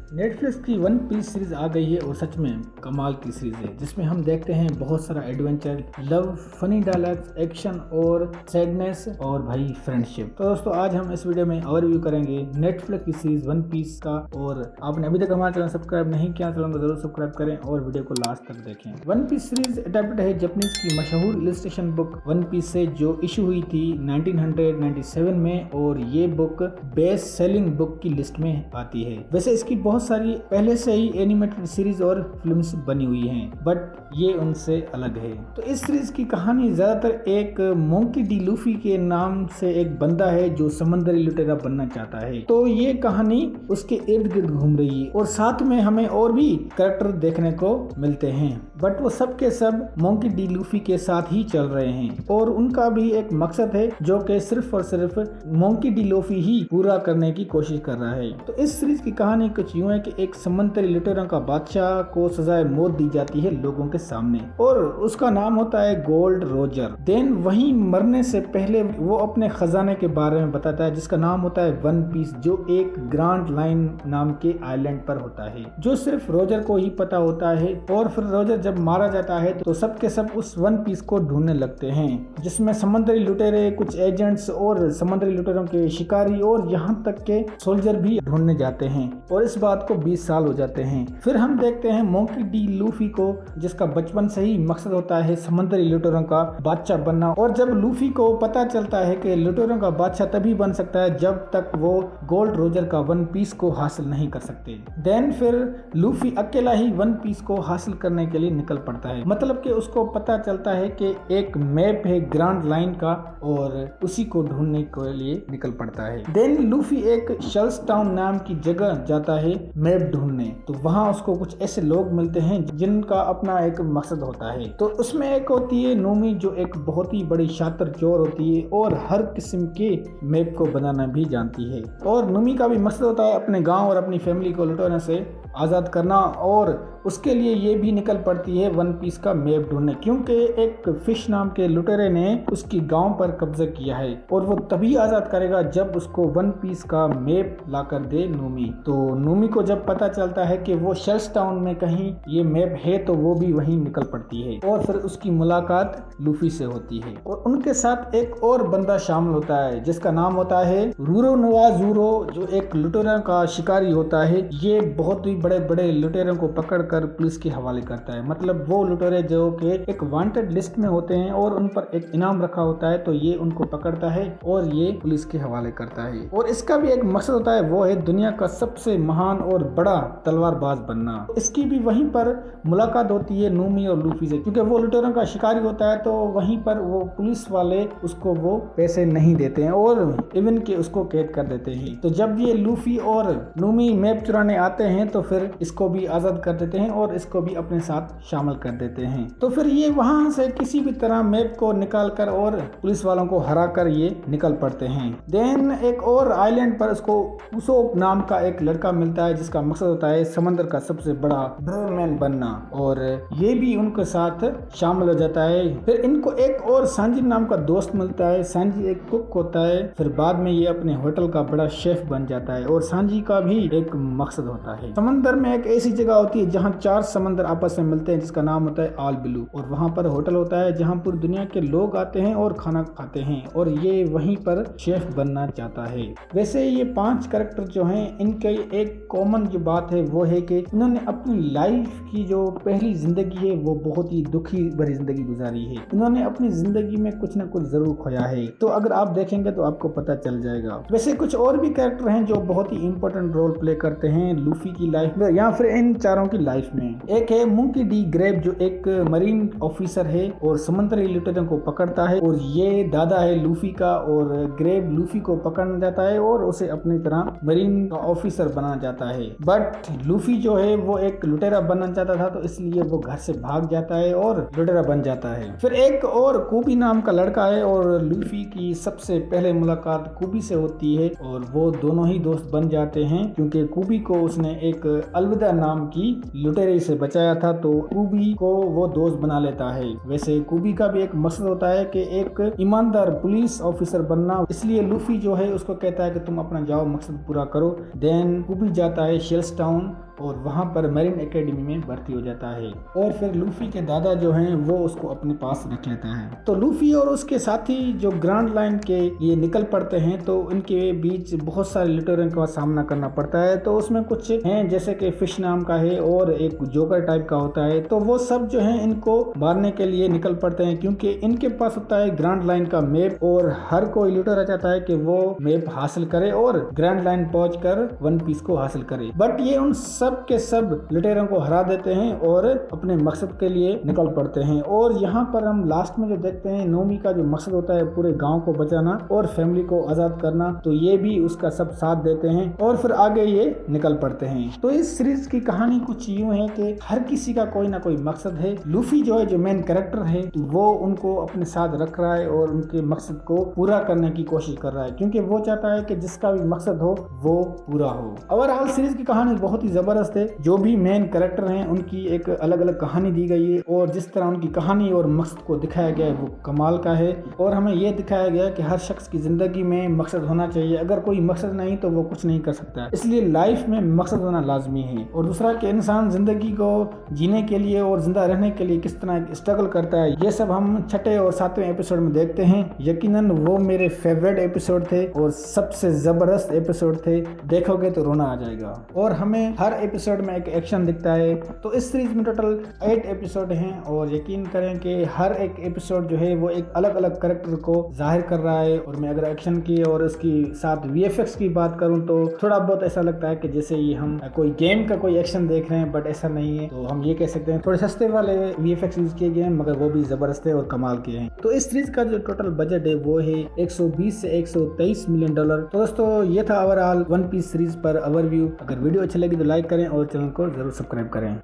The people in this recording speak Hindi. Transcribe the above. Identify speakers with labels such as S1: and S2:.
S1: नेटफ्लिक्स की वन पीस सीरीज आ गई है और सच में कमाल की सीरीज है, जिसमें हम देखते हैं बहुत सारा adventure, love, funny dialogues, action और सैडनेस और भाई फ्रेंडशिप। तो दोस्तों आज हम इस वीडियो में ओवरव्यू करेंगे नेटफ्लिक्स की सीरीज वन पीस का। और आपने अभी तक हमारा चैनल सब्सक्राइब नहीं किया चैनल को जरूर सब्सक्राइब करें और वीडियो को लास्ट तक देखें। वन पीस सीरीज अडेप्टेड है जापानीज की मशहूर इलस्ट्रेशन बुक वन पीस से, जो इशू हुई थी 1997 में, और ये बुक बेस्ट सेलिंग बुक की लिस्ट में आती है। वैसे इसकी बहुत सारी पहले से ही एनिमेटेड सीरीज और फिल्म्स बनी हुई हैं, बट ये उनसे अलग है। तो इस सीरीज की कहानी ज्यादातर एक मोंकी डी लूफी के नाम से एक बंदा है जो समंदरी लुटेरा बनना चाहता है। तो ये कहानी उसके इर्द गिर्द घूम रही है और साथ में हमें और भी कैरेक्टर देखने को मिलते हैं, बट वो सब के सब मोंकी डी लूफी के साथ ही चल रहे हैं और उनका भी एक मकसद है जो कि सिर्फ और सिर्फ मोंकी डी लूफी ही पूरा करने की कोशिश कर रहा है। तो इस सीरीज की कहानी कुछ यूं है कि एक समंदरी लुटेरों का बादशाह को सजाए मौत दी जाती है लोगों के सामने, और उसका नाम होता है गोल्ड रोजर। देन वहीं मरने से पहले वो अपने खजाने के बारे में बताता है जिसका नाम होता है वन पीस, जो एक ग्रांड लाइन नाम के आइलैंड पर होता है, जो सिर्फ रोजर को ही पता होता है। और फिर रोजर जब मारा जाता है तो सब के सब उस वन पीस को ढूंढने लगते हैं, जिसमें समुद्री लुटेरे, कुछ एजेंट्स और समुद्री लुटेरों के शिकारी और यहाँ तक के सोल्जर भी ढूंढने जाते हैं, और इस बात को 20 साल हो जाते हैं। फिर हम देखते हैं मोंकी डी लूफी को, जिसका बचपन से ही मकसद होता है समुद्री लुटेरों का बादशाह बनना। और जब लूफी को पता चलता है कि लुटेरों का बादशाह तभी बन सकता है जब तक वो गोल्ड रोजर का वन पीस को हासिल नहीं कर सकते, देन फिर लूफी अकेला ही वन पीस को हासिल करने के लिए निकल पड़ता है। मतलब कि उसको पता चलता है कि एक मैप है ग्रांड लाइन का और उसी को ढूंढने के लिए निकल पड़ता है। देन लूफी एक शेल्स टाउन नाम की जगह जाता है मैप ढूंढने। तो वहाँ उसको कुछ ऐसे लोग मिलते हैं जिनका अपना एक मकसद होता है। तो उसमें एक होती है नूमी, जो एक बहुत ही बड़ी शातिर चोर होती है और हर किस्म के मैप को बनाना भी जानती है। और नूमी का भी मकसद होता है अपने गांव और अपनी फैमिली को लुटाने से आज़ाद करना, और उसके लिए ये भी निकल पड़ती है वन पीस का मैप ढूंढने, क्योंकि एक फिश नाम के लुटेरे ने उसकी गांव पर कब्जा किया है और वो तभी आज़ाद करेगा जब उसको वन पीस का मैप लाकर दे नूमी। तो नूमी को जब पता चलता है कि वो शेल्स टाउन में कहीं ये मैप है तो वो भी वहीं निकल पड़ती है, और फिर उसकी मुलाकात लूफी से होती है। और उनके साथ एक और बंदा शामिल होता है जिसका नाम होता है रूरो नोआ ज़ूरो, जो एक लुटेरों का शिकारी होता है। ये बहुत ही बड़े बड़े लुटेरों को पकड़कर पुलिस के हवाले करता है। मतलब वो लुटेरे जो कि एक वांटेड लिस्ट में होते हैं और उन पर एक इनाम रखा होता है, तो ये उनको पकड़ता है और ये पुलिस के हवाले करता है। और इसका भी एक मकसद होता है, वो है दुनिया का सबसे महान और बड़ा तलवारबाज बनना। इसकी भी वहीं पर मुलाकात होती है नूमी और लूफी से, क्योंकि वो लुटेरों का शिकारी होता है। तो वहीं पर वो पुलिस वाले उसको वो पैसे नहीं देते हैं और इवन के उसको कैद कर देते हैं। तो जब ये लूफी और नूमी मैप चुराने आते हैं तो फिर इसको भी आजाद कर देते हैं और इसको भी अपने साथ शामिल कर देते हैं। तो फिर ये वहां से किसी भी तरह मैप को निकाल कर और पुलिस वालों को हरा कर ये निकल पड़ते हैं। देन एक और आइलैंड पर उसको उसोप नाम का एक लड़का मिलता है जिसका मकसद होता है समंदर का सबसे बड़ा ब्रेवमैन बनना, और ये भी उनके साथ शामिल हो जाता है। फिर इनको एक और सांजी नाम का दोस्त मिलता है। सांजी एक कुक होता है, फिर बाद में ये अपने होटल का बड़ा शेफ बन जाता है। और सांजी का भी एक मकसद होता है, समंदर में एक ऐसी जगह होती है जहाँ 4 समंदर आपस में मिलते हैं जिसका नाम होता है आल ब्लू, और वहाँ पर होटल होता है जहाँ पूरी दुनिया के लोग आते हैं और खाना खाते हैं, और ये वहीं पर शेफ बनना चाहता है। वैसे ये 5 कैरेक्टर जो हैं, इनके एक कॉमन जो बात है वो है कि इन्होंने अपनी लाइफ की जो पहली जिंदगी है वो बहुत ही दुखी भरी जिंदगी गुजारी है। इन्होंने अपनी जिंदगी में कुछ न कुछ जरूर खोया है, तो अगर आप देखेंगे तो आपको पता चल जाएगा। वैसे कुछ और भी कैरेक्टर हैं जो बहुत ही इंपॉर्टेंट रोल प्ले करते हैं लूफी की लाइफ में या फिर इन चारों की लाइफ में। एक है मोंकी डी ग्रेब, जो एक मरीन ऑफिसर है और समुद्री लुटेरों को पकड़ता है, और ये दादा है लूफी का। और ग्रेब लूफी को पकड़ना जाता है और उसे अपनी तरह मरीन का ऑफिसर बनाना चाहता है, बट लूफी जो है वो एक लुटेरा बनना चाहता था, तो इसलिए वो घर से भाग जाता है और लुटेरा बन जाता है। फिर एक और कूबी नाम का लड़का है और लूफी की सबसे पहले मुलाकात कूबी से होती है, और वो दोनों ही दोस्त बन जाते हैं क्योंकि कूबी को उसने एक अलविदा नाम की लुटेरे से बचाया था, तो कूबी को वो दोस्त बना लेता है। वैसे कूबी का भी एक मकसद होता है कि एक ईमानदार पुलिस ऑफिसर बनना, इसलिए लूफी जो है उसको कहता है कि तुम अपना जाओ मकसद पूरा करो। देन कूबी जाता जाता है शेल्स टाउन और वहाँ पर मरीन एकेडमी में भर्ती हो जाता है। और फिर लूफी के दादा जो हैं वो उसको अपने पास रख लेता है। तो लूफी और उसके साथी जो ग्रैंड लाइन के लिए निकल पड़ते हैं, तो उनके बीच बहुत सारे लुटेरों का सामना करना पड़ता है। तो उसमें कुछ हैं जैसे कि फिश नाम का है और एक जोकर टाइप का होता है। तो वो सब जो है इनको मारने के लिए निकल पड़ते हैं, क्योंकि इनके पास होता है ग्रैंड लाइन का मैप और हर कोई लुटेरा चाहता है कि वो मैप हासिल करे और ग्रैंड लाइन पहुंचकर वन पीस को हासिल करे। बट ये उन सब के सब लुटेरों को हरा देते हैं और अपने मकसद के लिए निकल पड़ते हैं। और यहाँ पर हम लास्ट में जो देखते हैं, नोमी का जो मकसद होता है पूरे गांव को बचाना और फैमिली को आजाद करना, तो ये भी उसका सब साथ देते हैं और फिर आगे ये निकल पड़ते हैं। तो इस सीरीज की कहानी कुछ यूं है कि हर किसी का कोई ना कोई मकसद है। लूफी जो है, जो मेन कैरेक्टर है, वो उनको अपने साथ रख रहा है और उनके मकसद को पूरा करने की कोशिश कर रहा है, क्योंकि वो चाहता है कि जिसका भी मकसद हो वो पूरा हो। ओवरऑल सीरीज की कहानी बहुत ही जबरदस्त है। जो भी मेन कैरेक्टर हैं उनकी एक अलग अलग कहानी दी गई है और जिस तरह उनकी कहानी और मकसद को दिखाया गया है वो कमाल का है। और हमें ये दिखाया गया कि हर शख्स की जिंदगी में मकसद होना चाहिए। अगर कोई मकसद नहीं तो वो कुछ नहीं कर सकता, इसलिए लाइफ में मकसद होना लाजमी है। और दूसरा कि इंसान जिंदगी को जीने के लिए और जिंदा रहने के लिए किस तरह स्ट्रगल करता है, ये सब हम 6 और 7वें एपिसोड में देखते हैं। यकीनन वो मेरे फेवरेट एपिसोड थे और सबसे जबरदस्त एपिसोड थे, देखोगे तो रोना आ जाएगा। और हमें हर एपिसोड में एक एक्शन दिखता है। तो इस सीरीज में टोटल 8 एपिसोड हैं और यकीन करें कि हर एक एपिसोड जो है वो एक अलग अलग कैरेक्टर को जाहिर कर रहा है। और मैं अगर एक्शन की और इसकी साथ वीएफएक्स की बात करूं तो थोड़ा बहुत ऐसा लगता है कि जैसे ये हम कोई गेम का कोई एक्शन देख रहे हैं, बट ऐसा नहीं है। तो हम ये कह सकते हैं थोड़े सस्ते वाले वीएफएक्स यूज किए गए हैं, मगर वो भी जबरदस्त है और कमाल के हैं। तो इस सीरीज का जो टोटल बजट है वो है 120 से 123 मिलियन डॉलर। तो दोस्तों ये था ओवरऑल वन पीस सीरीज पर ओवरव्यू। अगर वीडियो अच्छी लगी तो लाइक करें और चैनल को जरूर सब्सक्राइब करें।